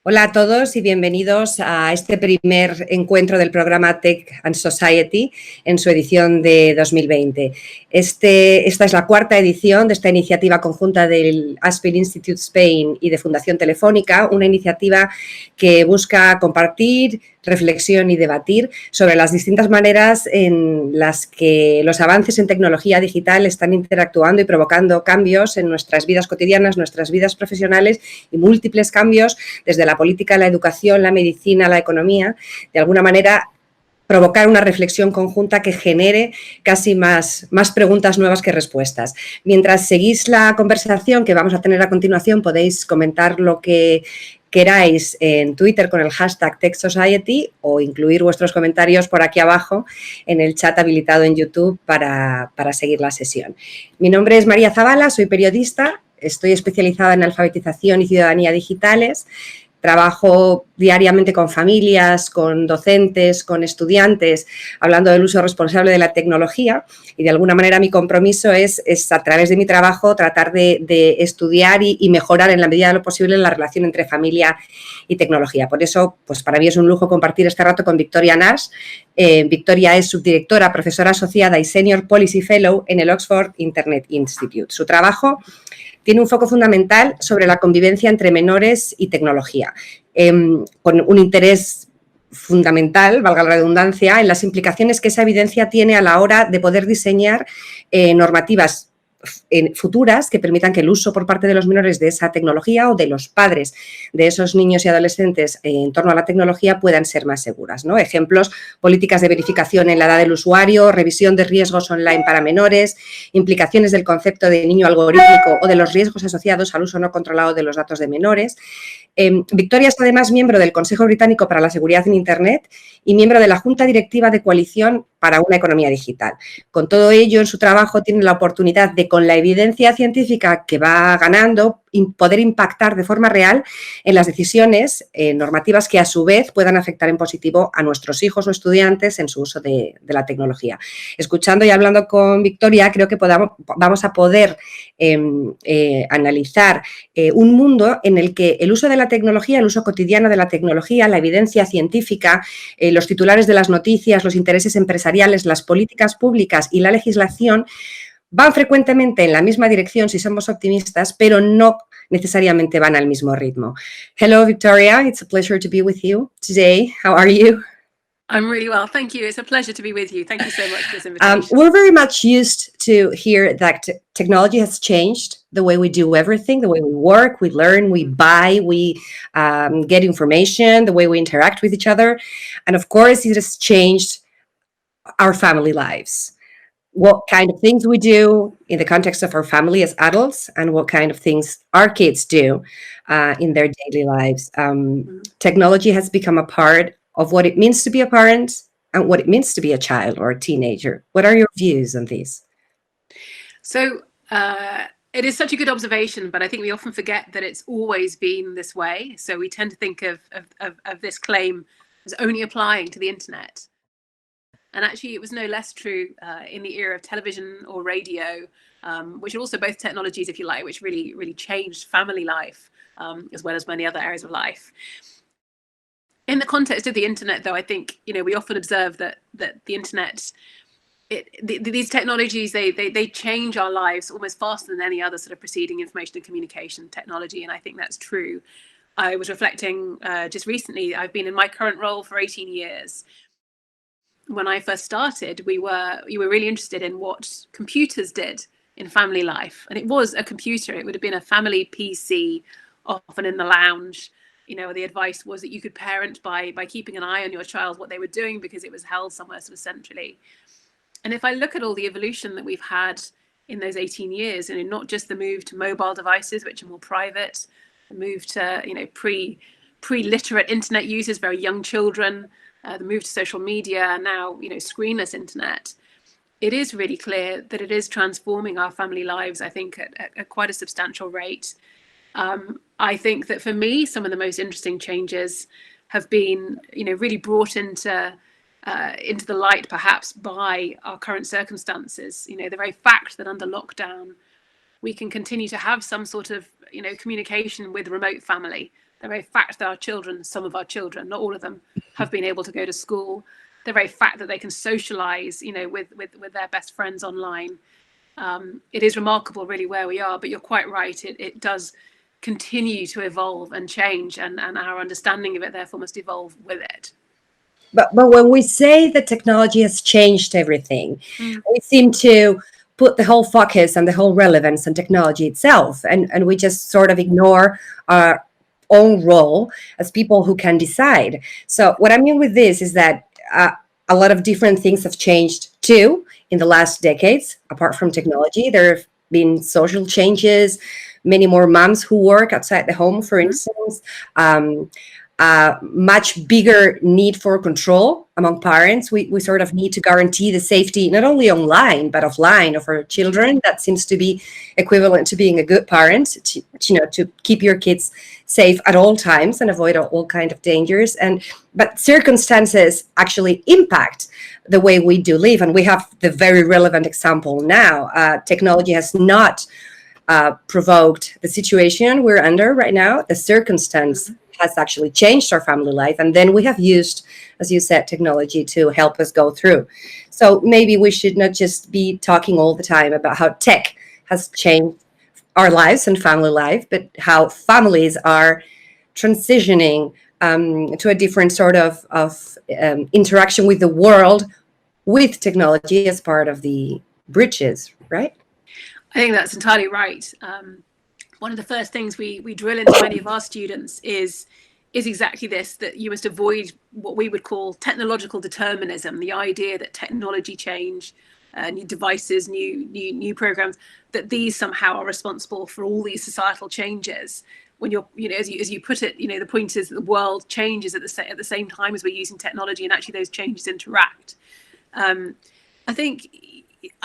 Hola a todos y bienvenidos a este primer encuentro del programa Tech and Society en su edición de 2020. Esta es la cuarta edición de esta iniciativa conjunta del Aspen Institute España y de Fundación Telefónica, una iniciativa que busca compartir, reflexión y debatir sobre las distintas maneras en las que los avances en tecnología digital están interactuando y provocando cambios en nuestras vidas cotidianas, nuestras vidas profesionales y múltiples cambios desde la política, la educación, la medicina, la economía, de alguna manera provocar una reflexión conjunta que genere casi más preguntas nuevas que respuestas. Mientras seguís la conversación que vamos a tener a continuación, podéis comentar lo que queráis en Twitter con el hashtag TechSociety o incluir vuestros comentarios por aquí abajo en el chat habilitado en YouTube para seguir la sesión. Mi nombre es María Zabala, soy periodista, estoy especializada en alfabetización y ciudadanía digitales. Trabajo diariamente con familias, con docentes, con estudiantes, hablando del uso responsable de la tecnología y de alguna manera mi compromiso es a través de mi trabajo tratar de estudiar y mejorar en la medida de lo posible la relación entre familia y tecnología. Por eso, pues para mí es un lujo compartir este rato con Victoria Nash. Victoria es subdirectora, profesora asociada y Senior Policy Fellow en el Oxford Internet Institute. Su trabajo tiene un foco fundamental sobre la convivencia entre menores y tecnología, con un interés fundamental, valga la redundancia, en las implicaciones que esa evidencia tiene a la hora de poder diseñar normativas futuras que permitan que el uso por parte de los menores de esa tecnología o de los padres de esos niños y adolescentes en torno a la tecnología puedan ser más seguras, ¿no? Ejemplos, políticas de verificación en la edad del usuario, revisión de riesgos online para menores, implicaciones del concepto de niño algorítmico o de los riesgos asociados al uso no controlado de los datos de menores. Victoria es además miembro del Consejo Británico para la Seguridad en Internet y miembro de la Junta Directiva de Coalición para una Economía Digital. Con todo ello, en su trabajo tiene la oportunidad de, con la evidencia científica que va ganando, poder impactar de forma real en las decisiones normativas que a su vez puedan afectar en positivo a nuestros hijos o estudiantes en su uso de la tecnología. Escuchando y hablando con Victoria, creo que vamos a poder analizar un mundo en el que el uso de la tecnología, el uso cotidiano de la tecnología, la evidencia científica, los titulares de las noticias, los intereses empresariales, las políticas públicas y la legislación van frecuentemente en la misma dirección si somos optimistas, pero no necesariamente van al mismo ritmo. Hello, Victoria. It's a pleasure to be with you today. How are you? I'm really well, thank you. It's a pleasure to be with you. Thank you so much for this invitation. We're very much used to hear that technology has changed the way we do everything, the way we work, we learn, we buy, we get information, the way we interact with each other. And of course, it has changed our family lives. What kind of things we do in the context of our family as adults and what kind of things our kids do in their daily lives. Technology has become a part of what it means to be a parent and what it means to be a child or a teenager. What are your views on this? So it is such a good observation, but I think we often forget that it's always been this way. So we tend to think of this claim as only applying to the internet. And actually, it was no less true in the era of television or radio, which are also both technologies, if you like, which really changed family life, as well as many other areas of life. In the context of the internet, though, I think we often observe that the internet, these technologies, they change our lives almost faster than any other sort of preceding information and communication technology, and I think that's true. I was reflecting just recently. I've been in my current role for 18 years. When I first started, you were really interested in what computers did in family life. And it was a computer. It would have been a family PC, often in the lounge. The advice was that you could parent by keeping an eye on your child, what they were doing, because it was held somewhere sort of centrally. And if I look at all the evolution that we've had in those 18 years, and not just the move to mobile devices, which are more private, the move to, pre-literate internet users, very young children, the move to social media, and now, screenless internet, it is really clear that it is transforming our family lives, I think, at quite a substantial rate. I think that for me, some of the most interesting changes have been, really brought into the light, perhaps, by our current circumstances. The very fact that under lockdown, we can continue to have some sort of, communication with remote family. the very fact that our children, some of our children, not all of them, have been able to go to school, the very fact that they can socialize, with their best friends online. It is remarkable really where we are, but you're quite right. It does continue to evolve and change, and our understanding of it therefore must evolve with it. But when we say that technology has changed everything, we seem to put the whole focus and the whole relevance on technology itself, and we just sort of ignore our own role as people who can decide. So what I mean with this is that a lot of different things have changed too in the last decades. Apart from technology, there have been social changes, many more moms who work outside the home, for instance, much bigger need for control among parents. We sort of need to guarantee the safety, not only online, but offline of our children. That seems to be equivalent to being a good parent, to keep your kids safe at all times and avoid all kind of dangers. But circumstances actually impact the way we do live. And we have the very relevant example now. Technology has not provoked the situation we're under right now. The circumstance has actually changed our family life. And then we have used, as you said, technology to help us go through. So maybe we should not just be talking all the time about how tech has changed our lives and family life, but how families are transitioning to a different sort of interaction with the world with technology as part of the bridges, right? I think that's entirely right. One of the first things we drill into many of our students is exactly this, that you must avoid what we would call technological determinism, the idea that technology change, new devices, new programs, that these somehow are responsible for all these societal changes. When you're, as you put it, the point is that the world changes at the same time as we're using technology, and actually those changes interact. I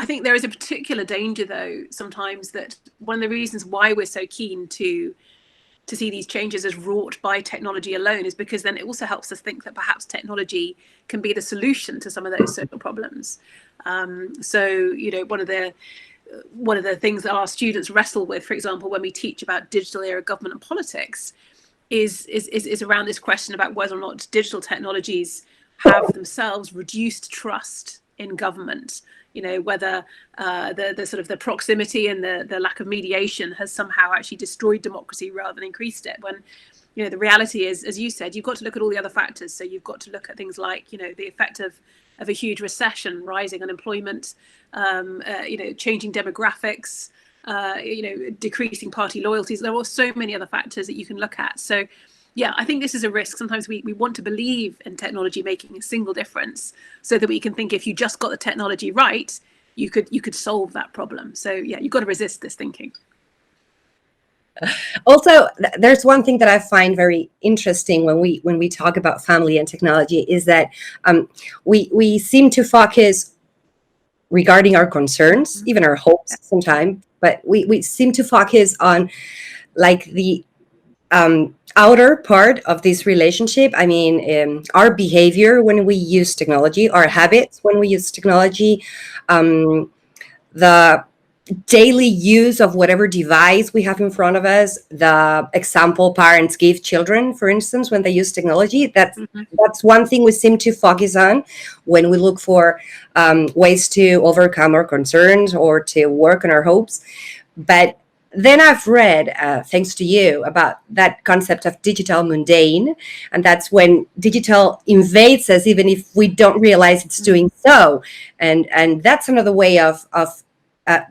think there is a particular danger, though, sometimes, that one of the reasons why we're so keen to see these changes as wrought by technology alone is because then it also helps us think that perhaps technology can be the solution to some of those social problems. So, one of the things that our students wrestle with, for example, when we teach about digital era government and politics, is around this question about whether or not digital technologies have themselves reduced trust in government. Whether the sort of the proximity and the lack of mediation has somehow actually destroyed democracy rather than increased it. When, the reality is, as you said, you've got to look at all the other factors. So you've got to look at things like, the effect of a huge recession, rising unemployment, changing demographics, decreasing party loyalties. There are so many other factors that you can look at. So yeah, I think this is a risk. Sometimes we want to believe in technology making a single difference, so that we can think if you just got the technology right, you could solve that problem. So yeah, you've got to resist this thinking. Also, there's one thing that I find very interesting when we talk about family and technology is that we seem to focus regarding our concerns, even our hopes sometimes, but we seem to focus on like the outer part of this relationship. I mean, our behavior when we use technology, our habits when we use technology, the daily use of whatever device we have in front of us, the example parents give children, for instance, when they use technology. That's one thing we seem to focus on when we look for ways to overcome our concerns or to work on our hopes. But then I've read, thanks to you, about that concept of digital mundane. And that's when digital invades us, even if we don't realize it's doing so. And that's another way of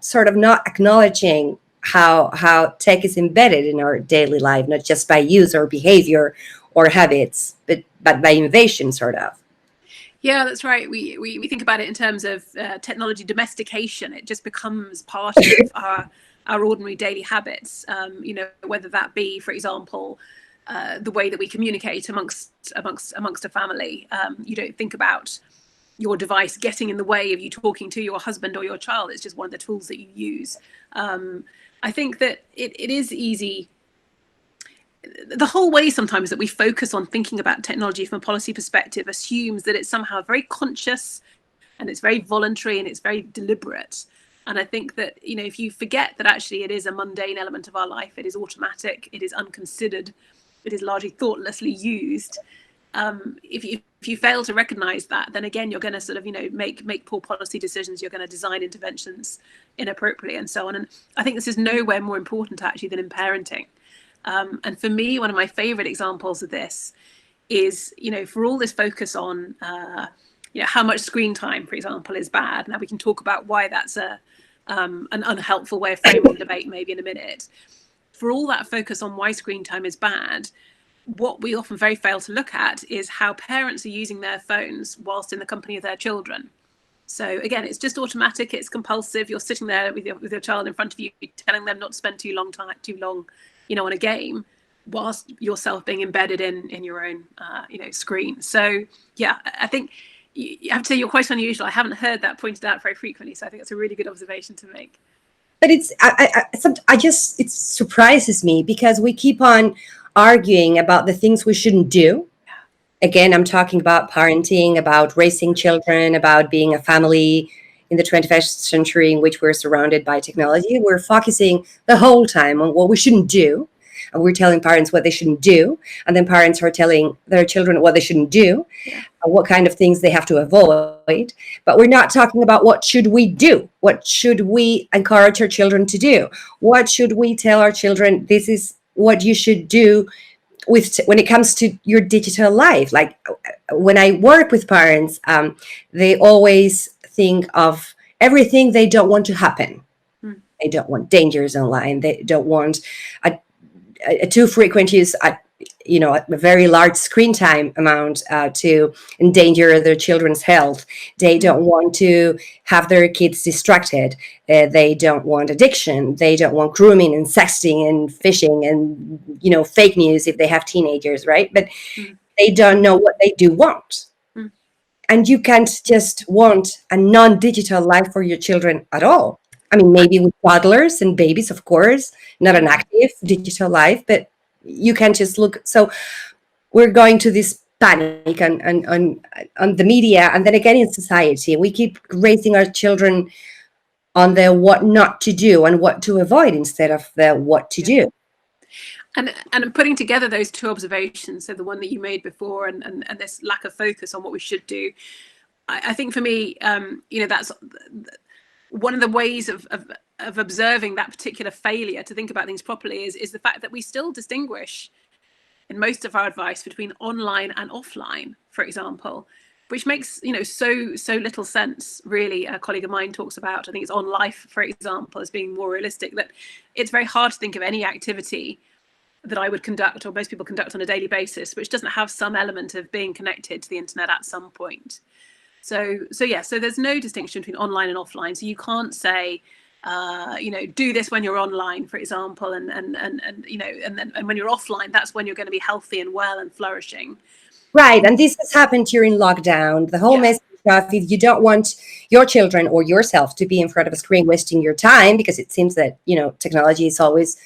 sort of not acknowledging how tech is embedded in our daily life, not just by use or behavior or habits, but by innovation, sort of. Yeah, that's right. We think about it in terms of technology domestication. It just becomes part of our ordinary daily habits, whether that be, for example, the way that we communicate amongst a family. You don't think about your device getting in the way of you talking to your husband or your child. It's just one of the tools that you use. I think that it is easy. The whole way sometimes that we focus on thinking about technology from a policy perspective assumes that it's somehow very conscious and it's very voluntary and it's very deliberate. And I think that, if you forget that actually it is a mundane element of our life, it is automatic, it is unconsidered, it is largely thoughtlessly used. If you fail to recognize that, then again, you're going to sort of, make poor policy decisions. You're going to design interventions inappropriately and so on. And I think this is nowhere more important actually than in parenting. And for me, one of my favorite examples of this is, for all this focus on, how much screen time, for example, is bad. Now we can talk about why that's an unhelpful way of framing the debate maybe in a minute. For all that focus on why screen time is bad, what we often very fail to look at is how parents are using their phones whilst in the company of their children. So again, it's just automatic, it's compulsive. You're sitting there with your child in front of you, telling them not to spend too long, on a game, whilst yourself being embedded in your own, screen. So yeah, I think you have to say you're quite unusual. I haven't heard that pointed out very frequently, so I think that's a really good observation to make. But it surprises me because we keep on arguing about the things we shouldn't do. Again, I'm talking about parenting, about raising children, about being a family in the 21st century in which we're surrounded by technology. We're focusing the whole time on what we shouldn't do. And we're telling parents what they shouldn't do. And then parents are telling their children what they shouldn't do, what kind of things they have to avoid. But we're not talking about what should we do? What should we encourage our children to do? What should we tell our children? This is what you should do when it comes to your digital life. Like when I work with parents, they always think of everything they don't want to happen. They don't want dangers online. They don't want a too frequent use, a very large screen time amount to endanger their children's health. They don't want to have their kids distracted. They don't want addiction. They don't want grooming and sexting and phishing and, fake news if they have teenagers, right? But they don't know what they do want. And you can't just want a non-digital life for your children at all. I mean, maybe with toddlers and babies, of course, not an active digital life, but you can't just look. So we're going to this panic on the media and then again in society. We keep raising our children on the what not to do and what to avoid instead of the what to do. And putting together those two observations, so the one that you made before and this lack of focus on what we should do, I think for me, that's one of the ways of observing that particular failure to think about things properly is the fact that we still distinguish in most of our advice between online and offline, for example, which makes so little sense, really. A colleague of mine talks about, I think it's On Life, for example, as being more realistic, that it's very hard to think of any activity that I would conduct or most people conduct on a daily basis which doesn't have some element of being connected to the internet at some point. So there's no distinction between online and offline. So you can't say, do this when you're online, for example, and when you're offline, that's when you're going to be healthy and well and flourishing. Right, and this has happened during lockdown. The whole message of if you don't want your children or yourself to be in front of a screen wasting your time, because it seems that technology is always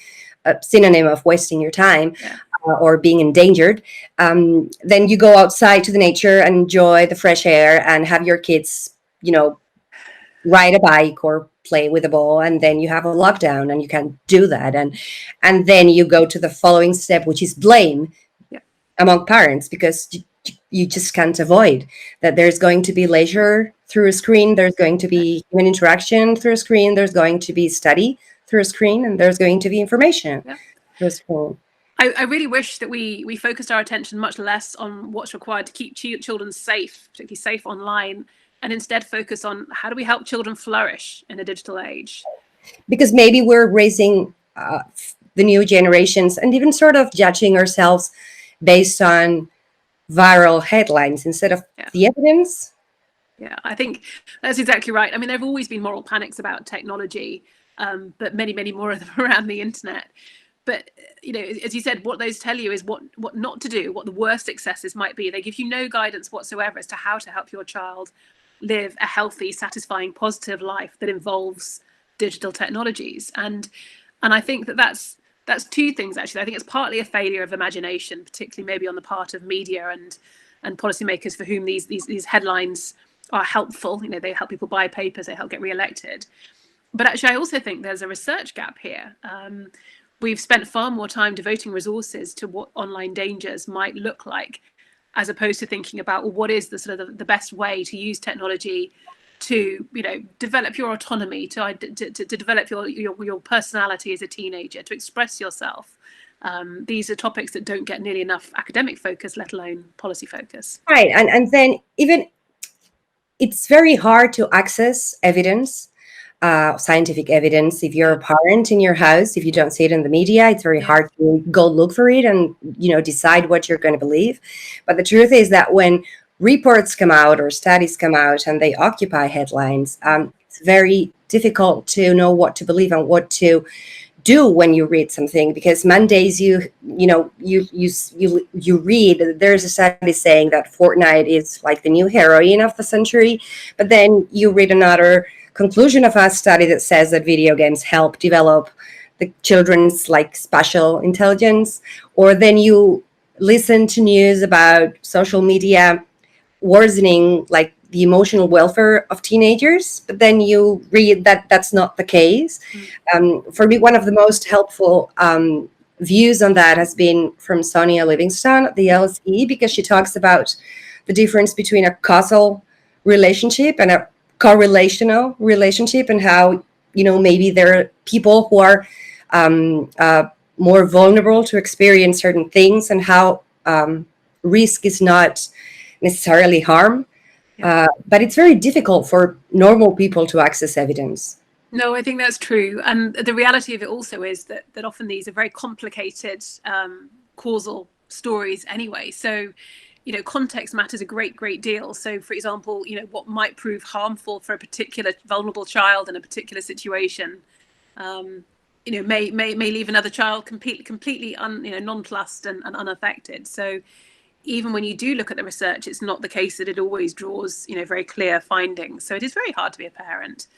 a synonym of wasting your time. Or being endangered, then you go outside to the nature and enjoy the fresh air and have your kids, ride a bike or play with a ball, and then you have a lockdown and you can't do that. And then you go to the following step, which is blame among parents, because you just can't avoid that there's going to be leisure through a screen, there's going to be human interaction through a screen, there's going to be study through a screen, and there's going to be information through a screen. I really wish that we focused our attention much less on what's required to keep children safe, particularly safe online, and instead focus on how do we help children flourish in a digital age. Because maybe we're raising the new generations and even sort of judging ourselves based on viral headlines instead of the evidence. Yeah, I think that's exactly right. I mean, there have always been moral panics about technology, but many, many more of them around the internet. But, as you said, what those tell you is what not to do, what the worst excesses might be. They give you no guidance whatsoever as to how to help your child live a healthy, satisfying, positive life that involves digital technologies. And I think that's two things, actually. I think it's partly a failure of imagination, particularly maybe on the part of media and policymakers for whom these headlines are helpful. They help people buy papers, they help get re-elected. But actually, I also think there's a research gap here. we've spent far more time devoting resources to what online dangers might look like, as opposed to thinking about, well, what is the sort of the best way to use technology to, you know, develop your autonomy, to develop your personality as a teenager, to express yourself. These are topics that don't get nearly enough academic focus, let alone policy focus. Right, and then even it's very hard to access evidence, scientific evidence. If you're a parent in your house, if you don't see it in the media, it's very hard to go look for it and, you know, decide what you're going to believe. But the truth is that when reports come out or studies come out and they occupy headlines, it's very difficult to know what to believe and what to do when you read something, because Mondays you read, there's a study saying that Fortnite is like the new heroin of the century, but then you read another conclusion of a study that says that video games help develop the children's like spatial intelligence, or then you listen to news about social media worsening like the emotional welfare of teenagers, but then you read that that's not the case. For me, one of the most helpful views on that has been from Sonia Livingstone at the LSE, because she talks about the difference between a causal relationship and a correlational relationship, and how, you know, maybe there are people who are more vulnerable to experience certain things, and how risk is not necessarily harm. But it's very difficult for normal people to access evidence. No, I think that's true. And the reality of it also is that often these are very complicated causal stories anyway. So, you know, context matters a great deal. So, for example, you know, what might prove harmful for a particular vulnerable child in a particular situation, you know, may leave another child completely nonplussed and unaffected. So, even when you do look at the research, it's not the case that it always draws, you know, very clear findings. So it is very hard to be a parent.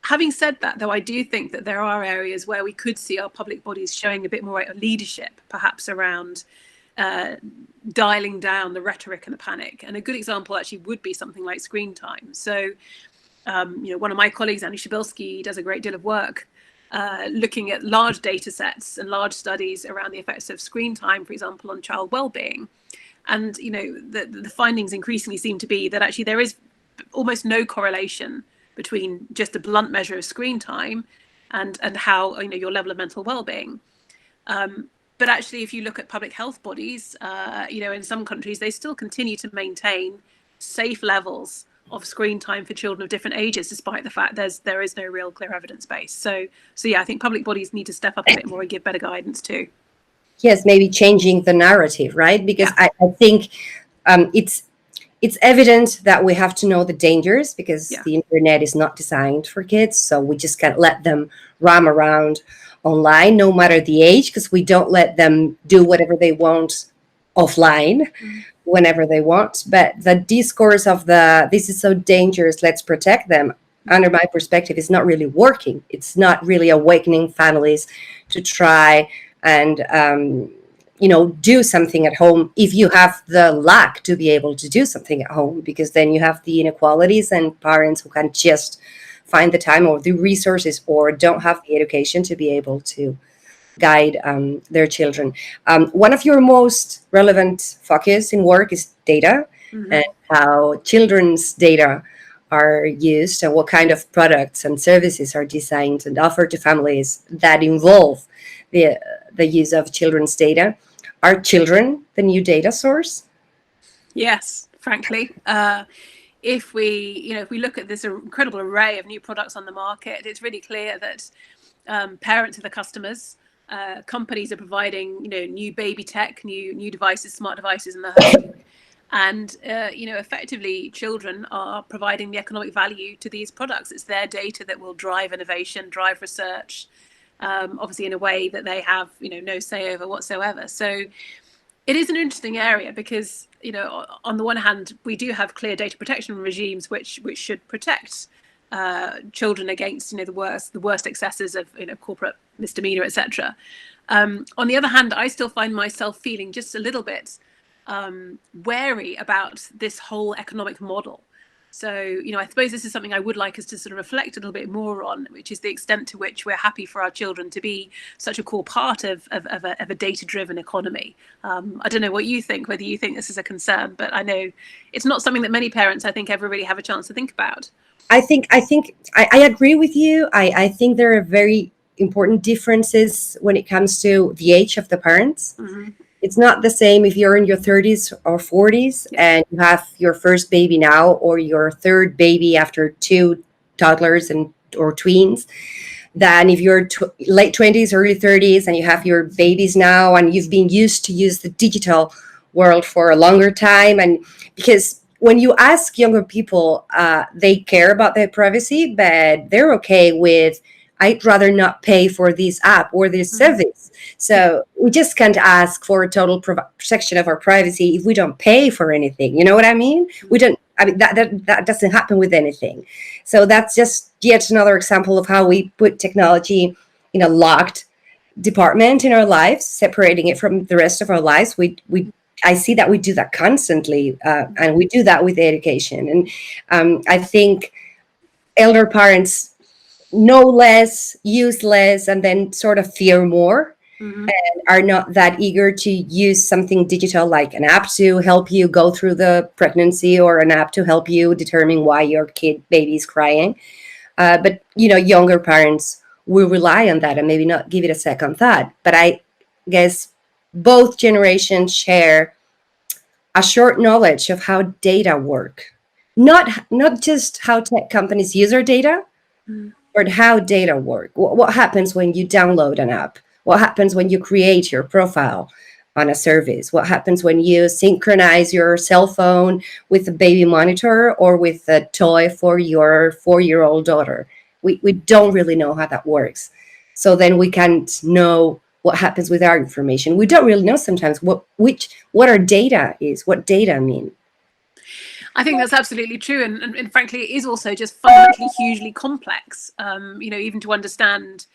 Having said that, though, I do think that there are areas where we could see our public bodies showing a bit more leadership, perhaps around dialing down the rhetoric and the panic. And a good example actually would be something like screen time. So, you know, one of my colleagues, Annie Shabilsky, does a great deal of work looking at large data sets and large studies around the effects of screen time, for example, on child well-being. And, you know, the findings increasingly seem to be that actually there is almost no correlation between just a blunt measure of screen time and how, you know, your level of mental well-being. But actually, if you look at public health bodies, you know, in some countries, they still continue to maintain safe levels of screen time for children of different ages, despite the fact there is no real clear evidence base. So yeah, I think public bodies need to step up a bit more and give better guidance too. Yes, maybe changing the narrative, right? Because I think it's evident that we have to know the dangers, because the internet is not designed for kids. So we just can't let them roam around online, no matter the age, because we don't let them do whatever they want offline whenever they want. But the discourse of this is so dangerous, let's protect them, under my perspective, is not really working. It's not really awakening families to try and you know, do something at home, if you have the luck to be able to do something at home, because then you have the inequalities and parents who can just find the time or the resources or don't have the education to be able to guide their children. One of your most relevant focus in work is data, and how children's data are used, and what kind of products and services are designed and offered to families that involve the use of children's data. Are children the new data source? Yes, frankly. If we look at this incredible array of new products on the market, it's really clear that parents are the customers. Companies are providing, you know, new baby tech, new devices, smart devices in the home, and you know, effectively, children are providing the economic value to these products. It's their data that will drive innovation, drive research, obviously in a way that they have, you know, no say over whatsoever. So it is an interesting area because, you know, on the one hand, we do have clear data protection regimes which should protect children against, you know, the worst excesses of, you know, corporate misdemeanor, etc. On the other hand, I still find myself feeling just a little bit wary about this whole economic model. So, you know, I suppose this is something I would like us to sort of reflect a little bit more on, which is the extent to which we're happy for our children to be such a core part of a data-driven economy. I don't know what you think, whether you think this is a concern, but I know it's not something that many parents, I think, ever really have a chance to think about. I agree with you. I think there are very important differences when it comes to the age of the parents. Mm-hmm. It's not the same if you're in your 30s or 40s and you have your first baby now, or your third baby after 2 toddlers or tweens, than if you're late 20s, early 30s, and you have your babies now and you've been used to use the digital world for a longer time. And because when you ask younger people, they care about their privacy, but they're okay with, I'd rather not pay for this app or this service. So we just can't ask for a total protection of our privacy if we don't pay for anything. You know what I mean? We don't. I mean, that doesn't happen with anything. So that's just yet another example of how we put technology in a locked department in our lives, separating it from the rest of our lives. I see that we do that constantly, and we do that with education. And I think elder parents know less, use less, and then sort of fear more, and are not that eager to use something digital like an app to help you go through the pregnancy, or an app to help you determine why your baby is crying. But, you know, younger parents will rely on that and maybe not give it a second thought. But I guess both generations share a short knowledge of how data work. Not just how tech companies use our data, but how data work. What happens when you download an app? What happens when you create your profile on a service? What happens when you synchronize your cell phone with a baby monitor or with a toy for your 4-year-old daughter? We don't really know how that works. So then we can't know what happens with our information. We don't really know sometimes what our data is, what data mean. I think that's absolutely true, and frankly, it is also just fundamentally hugely complex. You know, even to understand,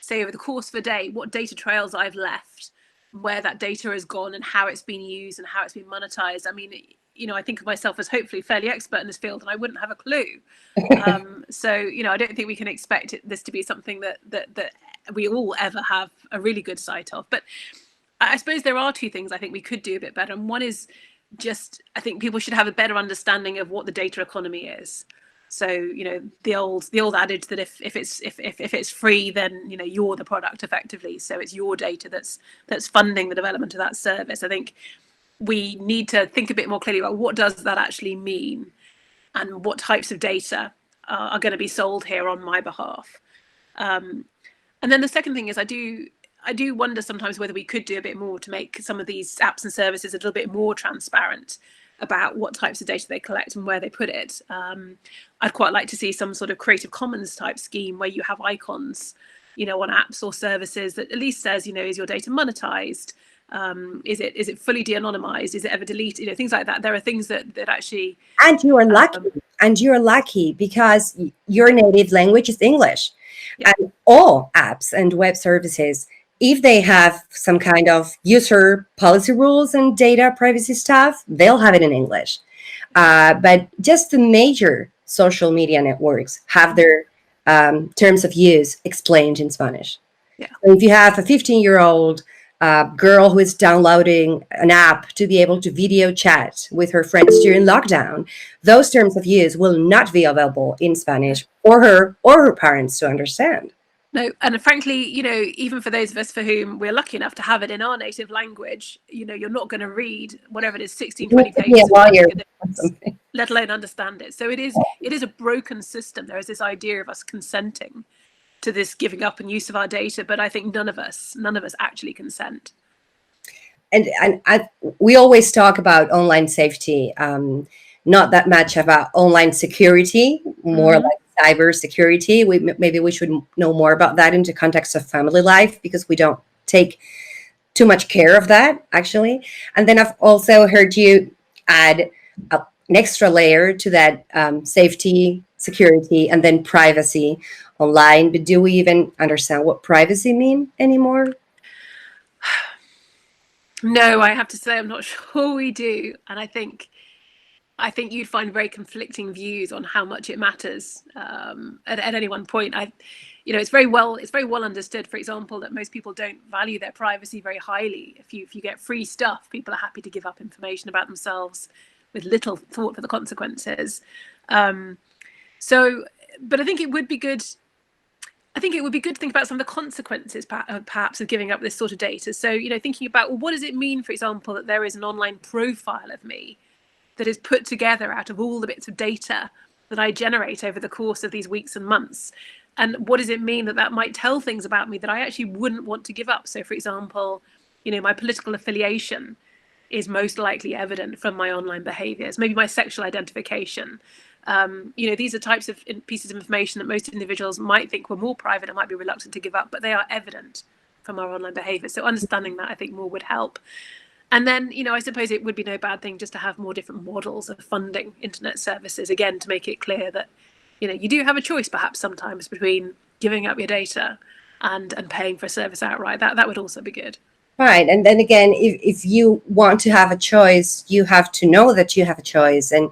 say, over the course of a day, what data trails I've left, where that data has gone, and how it's been used and how it's been monetized. I mean, you know, I think of myself as hopefully fairly expert in this field, and I wouldn't have a clue. So, you know, I don't think we can expect this to be something that we all ever have a really good sight of. But I suppose there are two things I think we could do a bit better, and one is just, I think people should have a better understanding of what the data economy is. So, you know, the old adage that if it's free, then, you know, you're the product effectively. So it's your data that's funding the development of that service. I think we need to think a bit more clearly about what does that actually mean, and what types of data are going to be sold here on my behalf. And then the second thing is, I do wonder sometimes whether we could do a bit more to make some of these apps and services a little bit more transparent about what types of data they collect and where they put it. I'd quite like to see some sort of Creative Commons type scheme where you have icons, you know, on apps or services that at least says, you know, is your data monetized? Is it fully de-anonymized? Is it ever deleted? You know, things like that. There are things that actually. And you are lucky. And you're lucky because your native language is English. Yeah. And all apps and web services, if they have some kind of user policy rules and data privacy stuff, they'll have it in English. But just the major social media networks have their terms of use explained in Spanish. Yeah. So if you have a 15-year-old girl who is downloading an app to be able to video chat with her friends during lockdown, those terms of use will not be available in Spanish for her or her parents to understand. No, and frankly, you know, even for those of us for whom we're lucky enough to have it in our native language, you know, you're not going to read whatever it is, 16, 20 pages, let alone understand it. So it is a broken system. There is this idea of us consenting to this giving up and use of our data, but I think none of us actually consent. And we always talk about online safety, not that much about online security, more like cyber security. Maybe we should know more about that into context of family life, because we don't take too much care of that, actually. And then I've also heard you add an extra layer to that, safety, security, and then privacy online. But do we even understand what privacy means anymore? No, I have to say I'm not sure we do. And I think I think you'd find very conflicting views on how much it matters at any one point. It's very well understood, for example, that most people don't value their privacy very highly. If you get free stuff, people are happy to give up information about themselves with little thought for the consequences. But I think it would be good. I think it would be good to think about some of the consequences, perhaps, of giving up this sort of data. So, thinking about, well, what does it mean, for example, that there is an online profile of me that is put together out of all the bits of data that I generate over the course of these weeks and months? And what does it mean that might tell things about me that I actually wouldn't want to give up? So, for example, my political affiliation is most likely evident from my online behaviors, maybe my sexual identification. These are types of pieces of information that most individuals might think were more private and might be reluctant to give up, but they are evident from our online behavior. So understanding that, I think, more would help. And then, I suppose it would be no bad thing just to have more different models of funding internet services, again, to make it clear that, you do have a choice perhaps sometimes between giving up your data and paying for a service outright. That would also be good. Right. And then again, if you want to have a choice, you have to know that you have a choice. And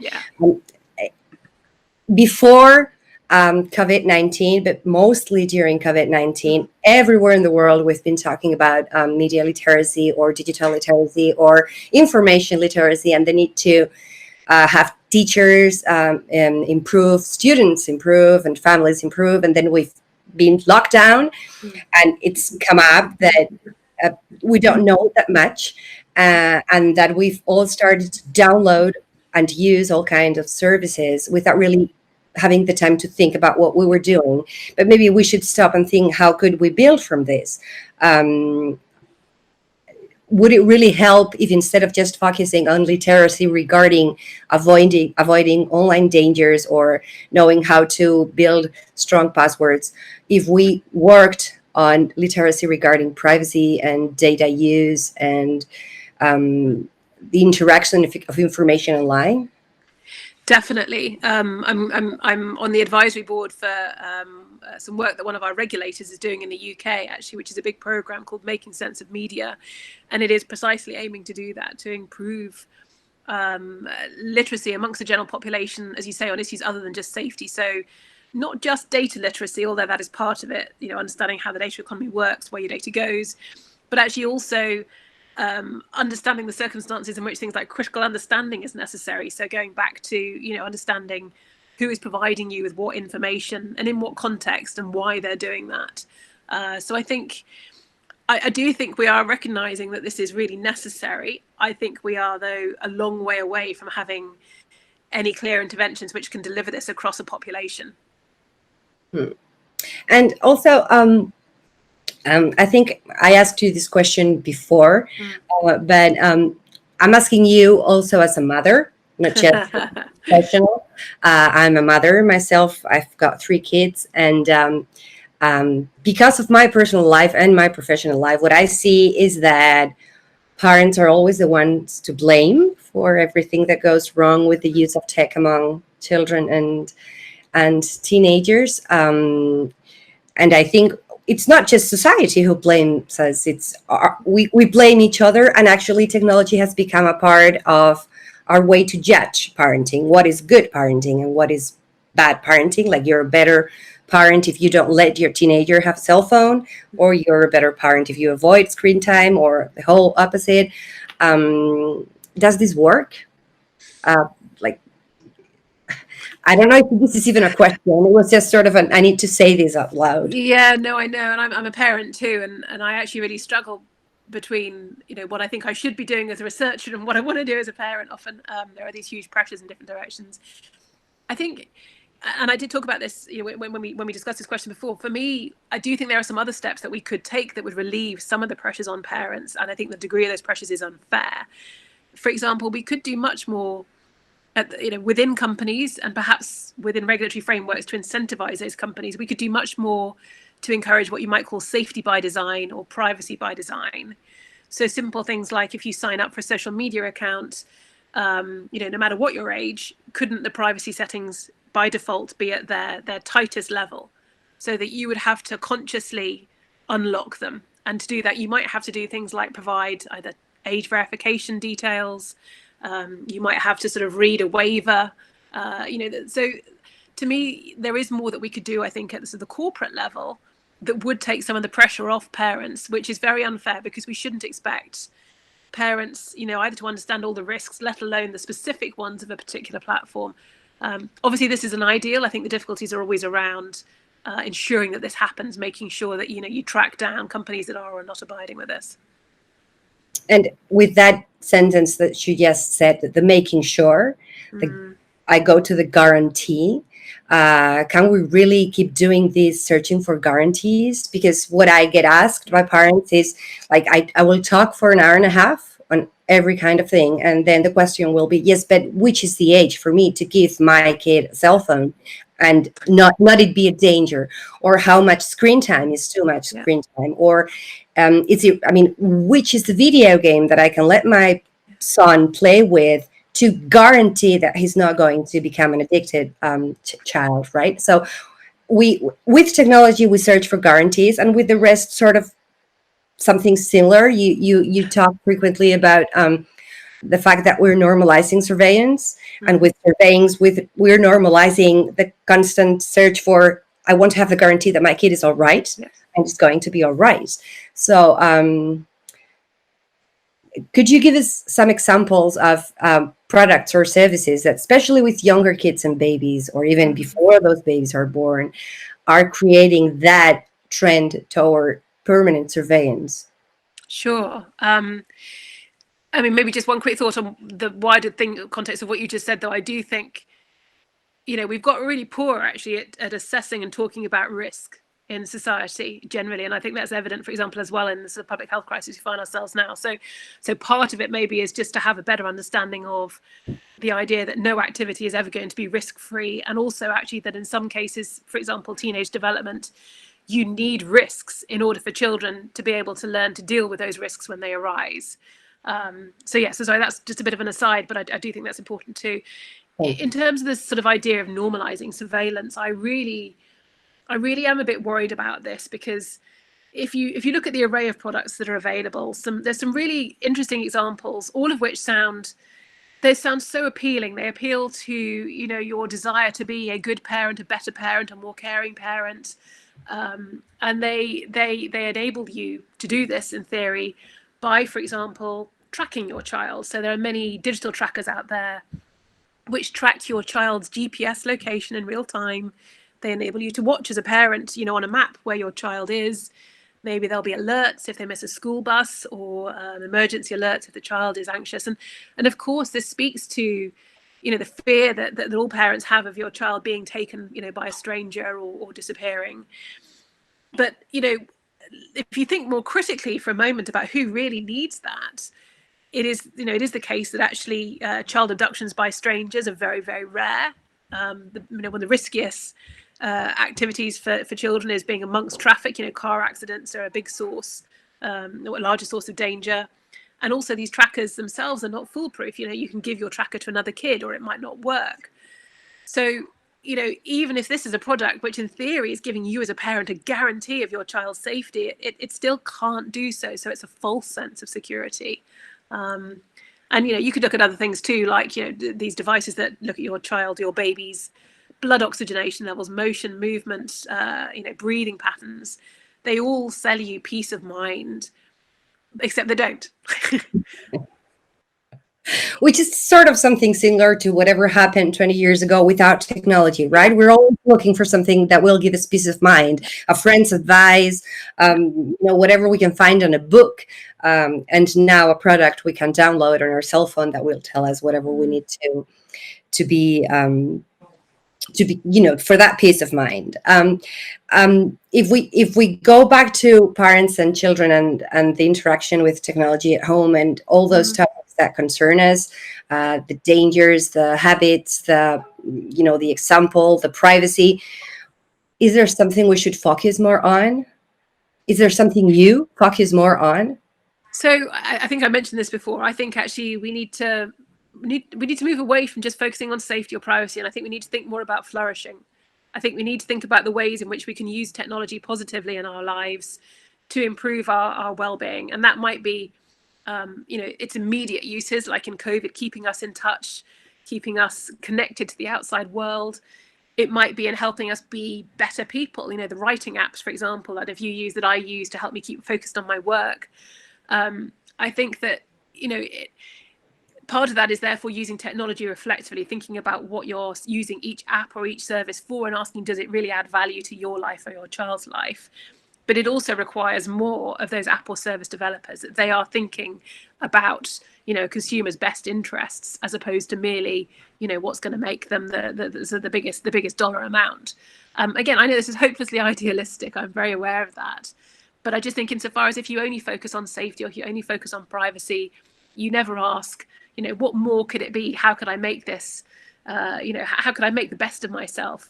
before COVID-19, but mostly during COVID-19, everywhere in the world, we've been talking about media literacy or digital literacy or information literacy, and the need to have teachers improve, students improve, and families improve. And then we've been locked down, and it's come up that we don't know that much, and that we've all started to download and use all kinds of services without really having the time to think about what we were doing. But maybe we should stop and think, how could we build from this? Would it really help if, instead of just focusing on literacy regarding avoiding online dangers or knowing how to build strong passwords, if we worked on literacy regarding privacy and data use and the interaction of information online? Definitely. I'm on the advisory board for some work that one of our regulators is doing in the UK, actually, which is a big program called Making Sense of Media, and it is precisely aiming to do that, to improve literacy amongst the general population, as you say, on issues other than just safety. So not just data literacy, although that is part of it, understanding how the data economy works, where your data goes, but actually also understanding the circumstances in which things like critical understanding is necessary. So going back to, understanding who is providing you with what information and in what context and why they're doing that. So I think, I do think we are recognizing that this is really necessary. I think we are, though, a long way away from having any clear interventions which can deliver this across a population. And also, I think I asked you this question before, but I'm asking you also as a mother, not just a professional. I'm a mother myself. I've got 3 kids, and because of my personal life and my professional life, what I see is that parents are always the ones to blame for everything that goes wrong with the use of tech among children and teenagers. And I think it's not just society who blames us. We blame each other, and actually technology has become a part of our way to judge parenting. What is good parenting and what is bad parenting? Like, you're a better parent if you don't let your teenager have a cell phone, or you're a better parent if you avoid screen time, or the whole opposite. Does this work? I don't know if this is even a question. It was just sort of I need to say this out loud. Yeah, no, I know. And I'm a parent too. And I actually really struggle between, what I think I should be doing as a researcher and what I want to do as a parent. Often there are these huge pressures in different directions. I think, and I did talk about this, when we discussed this question before. For me, I do think there are some other steps that we could take that would relieve some of the pressures on parents. And I think the degree of those pressures is unfair. For example, we could do much more within companies and perhaps within regulatory frameworks to incentivize those companies. We could do much more to encourage what you might call safety by design or privacy by design. So simple things like, if you sign up for a social media account, no matter what your age, couldn't the privacy settings by default be at their tightest level, so that you would have to consciously unlock them? And to do that, you might have to do things like provide either age verification details, You might have to sort of read a waiver. So to me, there is more that we could do, I think, at the corporate level that would take some of the pressure off parents, which is very unfair because we shouldn't expect parents, either to understand all the risks, let alone the specific ones of a particular platform. Obviously, this is an ideal. I think the difficulties are always around ensuring that this happens, making sure that, you track down companies that are or not abiding with this. And with that sentence that you just said, the making sure, I go to the guarantee. Can we really keep doing this, searching for guarantees? Because what I get asked by parents is like, I will talk for an hour and a half on every kind of thing. And then the question will be, yes, but which is the age for me to give my kid a cell phone and not it be a danger? Or how much screen time is too much screen time? Or which is the video game that I can let my son play with to guarantee that he's not going to become an addicted child, right? So with technology, we search for guarantees, and with the rest, sort of something similar. You talk frequently about the fact that we're normalizing surveillance, and with surveillance, we're normalizing the constant search for, I want to have the guarantee that my kid is all right, and it's going to be all right. So could you give us some examples of products or services that, especially with younger kids and babies, or even before those babies are born, are creating that trend toward permanent surveillance? Sure. Maybe just one quick thought on the wider context of what you just said, though. I do think, we've got really poor actually at assessing and talking about risk in society generally, and I think that's evident, for example, as well in the sort of public health crisis we find ourselves now. So part of it maybe is just to have a better understanding of the idea that no activity is ever going to be risk-free, and also actually that in some cases, for example, teenage development, you need risks in order for children to be able to learn to deal with those risks when they arise. Sorry, that's just a bit of an aside, but I do think that's important too. In terms of this sort of idea of normalizing surveillance, I really am a bit worried about this, because if you look at the array of products that are available, there's some really interesting examples, all of which sound so appealing. They appeal to your desire to be a good parent, a better parent, a more caring parent, and they enable you to do this in theory by, for example, tracking your child. So there are many digital trackers out there which track your child's GPS location in real time. They enable you to watch as a parent, on a map where your child is. Maybe there'll be alerts if they miss a school bus, or emergency alerts if the child is anxious. And of course, this speaks to, the fear that all parents have of your child being taken, by a stranger or disappearing. But, if you think more critically for a moment about who really needs that, it is the case that actually child abductions by strangers are very, very rare. One of the riskiest activities for children is being amongst traffic. Car accidents are a big source, a larger source of danger. And also these trackers themselves are not foolproof. You can give your tracker to another kid or it might not work. So, even if this is a product which in theory is giving you as a parent a guarantee of your child's safety, it still can't do so. So it's a false sense of security. And, you could look at other things too, like, these devices that look at your child, your baby's blood oxygenation levels, motion, movement, breathing patterns. They all sell you peace of mind, except they don't. Which is sort of something similar to whatever happened 20 years ago without technology, right? We're always looking for something that will give us peace of mind, a friend's advice, whatever we can find in a book, and now a product we can download on our cell phone that will tell us whatever we need to be, for that peace of mind. If we go back to parents and children and the interaction with technology at home and all those topics that concern us, the dangers, the habits, the example, the privacy, is there something we should focus more on? Is there something you focus more on? So I think I mentioned this before. I think actually we need to move away from just focusing on safety or privacy, and I think we need to think more about flourishing. I think we need to think about the ways in which we can use technology positively in our lives to improve our well-being, and that might be its immediate uses, like in COVID, keeping us in touch, keeping us connected to the outside world. It might be in helping us be better people. The writing apps, for example, that I use to help me keep focused on my work. I think that, part of that is therefore using technology reflectively, thinking about what you're using each app or each service for and asking, does it really add value to your life or your child's life? But it also requires more of those app or service developers, that they are thinking about, consumers' best interests, as opposed to merely, what's going to make them the biggest dollar amount. Again, I know this is hopelessly idealistic. I'm very aware of that. But I just think insofar as if you only focus on safety or if you only focus on privacy, you never ask, what more could it be? How could I make this, how could I make the best of myself?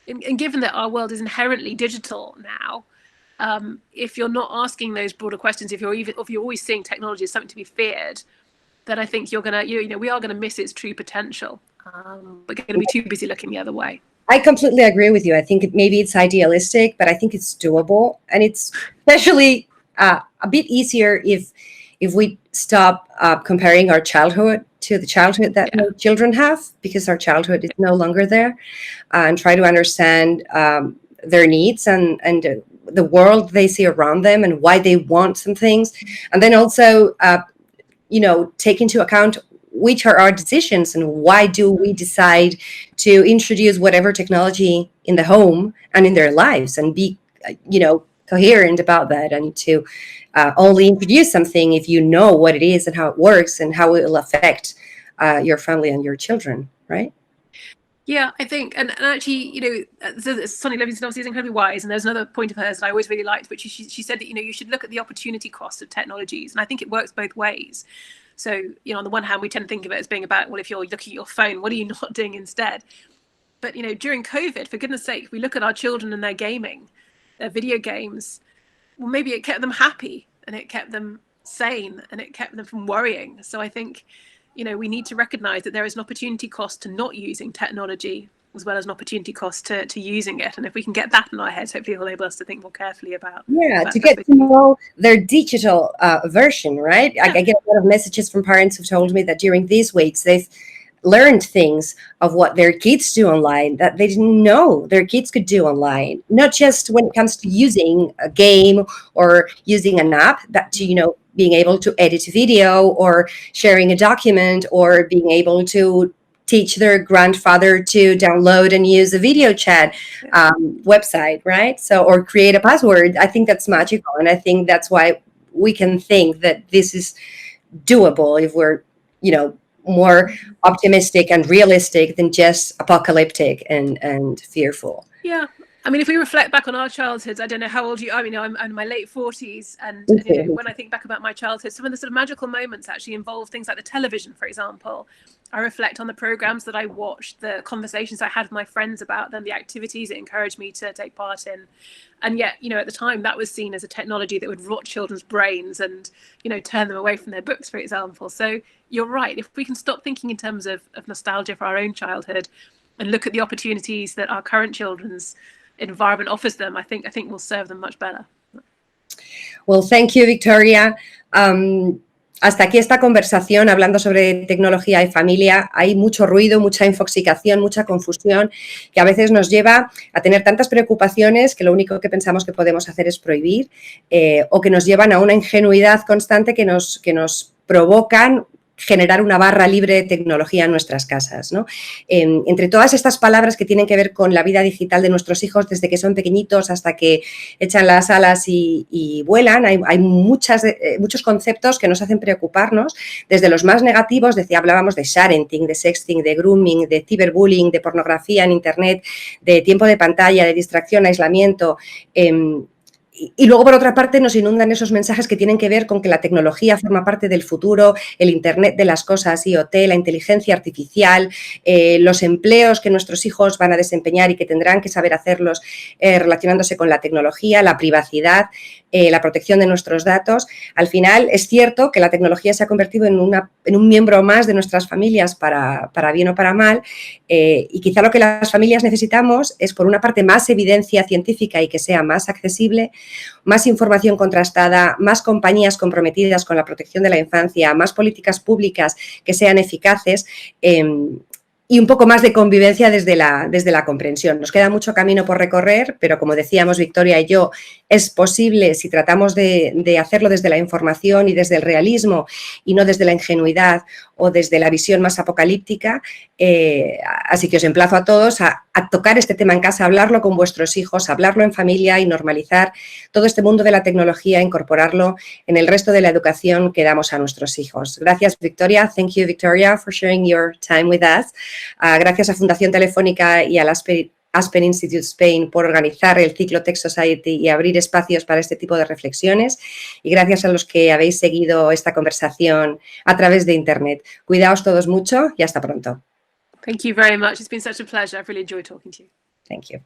And given that our world is inherently digital now, if you're not asking those broader questions, if you're always seeing technology as something to be feared, then I think we are going to miss its true potential. We're going to be too busy looking the other way. I completely agree with you. I think maybe it's idealistic, but I think it's doable, and it's especially a bit easier if we stop comparing our childhood to the childhood that children have, because our childhood is no longer there, and try to understand their needs and the world they see around them and why they want some things, and then also take into account which are our decisions and why do we decide to introduce whatever technology in the home and in their lives, and be coherent about that, and to only introduce something if you know what it is and how it works and how it will affect your family and your children, right? Yeah, I think, and actually, Sonny Livingston obviously is incredibly wise, and there's another point of hers that I always really liked, which she said that, you should look at the opportunity cost of technologies, and I think it works both ways. So, on the one hand, we tend to think of it as being about, well, if you're looking at your phone, what are you not doing instead? But, during COVID, for goodness sake, we look at our children and their gaming, their video games. Well, maybe it kept them happy, and it kept them sane, and it kept them from worrying. So I think, we need to recognize that there is an opportunity cost to not using technology, as well as an opportunity cost to using it. And if we can get that in our heads, hopefully it'll enable us to think more carefully about. To get to know their digital version, right? Yeah. I get a lot of messages from parents who've told me that during these weeks they've learned things of what their kids do online that they didn't know their kids could do online. Not just when it comes to using a game or using an app, that to, being able to edit a video or sharing a document, or being able to teach their grandfather to download and use a video chat website, right? So, or create a password. I think that's magical. And I think that's why we can think that this is doable if we're, more optimistic and realistic than just apocalyptic and fearful. Yeah. I mean, if we reflect back on our childhoods, I don't know how old you are. I'm in my late 40s. And when I think back about my childhood, some of the sort of magical moments actually involve things like the television, for example. I reflect on the programs that I watched, the conversations I had with my friends about them, the activities it encouraged me to take part in. And yet, at the time, that was seen as a technology that would rot children's brains and, turn them away from their books, for example. So you're right. If we can stop thinking in terms of nostalgia for our own childhood and look at the opportunities that our current children's environment offers them, I think will serve them much better. Well, thank you, Victoria. Hasta aquí esta conversación hablando sobre tecnología y familia. Hay mucho ruido, mucha infoxicación, mucha confusión, que a veces nos lleva a tener tantas preocupaciones que lo único que pensamos que podemos hacer es prohibir, o que nos llevan a una ingenuidad constante que nos provocan generar una barra libre de tecnología en nuestras casas, ¿no? Entre todas estas palabras que tienen que ver con la vida digital de nuestros hijos desde que son pequeñitos hasta que echan las alas y vuelan, hay muchos conceptos que nos hacen preocuparnos, desde los más negativos, hablábamos de sharenting, de sexting, de grooming, de ciberbullying, de pornografía en internet, de tiempo de pantalla, de distracción, aislamiento. Y luego, por otra parte, nos inundan esos mensajes que tienen que ver con que la tecnología forma parte del futuro, el Internet de las cosas, IoT, la inteligencia artificial, los empleos que nuestros hijos van a desempeñar y que tendrán que saber hacerlos relacionándose con la tecnología, la privacidad, la protección de nuestros datos. Al final, es cierto que la tecnología se ha convertido en un miembro más de nuestras familias para bien o para mal, y quizá lo que las familias necesitamos es, por una parte, más evidencia científica y que sea más accesible, Más información contrastada, más compañías comprometidas con la protección de la infancia, más políticas públicas que sean eficaces, y un poco más de convivencia desde la comprensión. Nos queda mucho camino por recorrer, pero como decíamos Victoria y yo, es posible si tratamos de hacerlo desde la información y desde el realismo y no desde la ingenuidad o desde la visión más apocalíptica. Así que os emplazo a todos a tocar este tema en casa, a hablarlo con vuestros hijos, a hablarlo en familia y normalizar todo este mundo de la tecnología, incorporarlo en el resto de la educación que damos a nuestros hijos. Gracias, Victoria. Thank you, Victoria, for sharing your time with us. Gracias a Fundación Telefónica y al Aspen Institute Spain por organizar el ciclo Tech Society y abrir espacios para este tipo de reflexiones. Y gracias a los que habéis seguido esta conversación a través de Internet. Cuidaos todos mucho y hasta pronto. Thank you very much. It's been such a pleasure. I've really enjoyed talking to you. Thank you.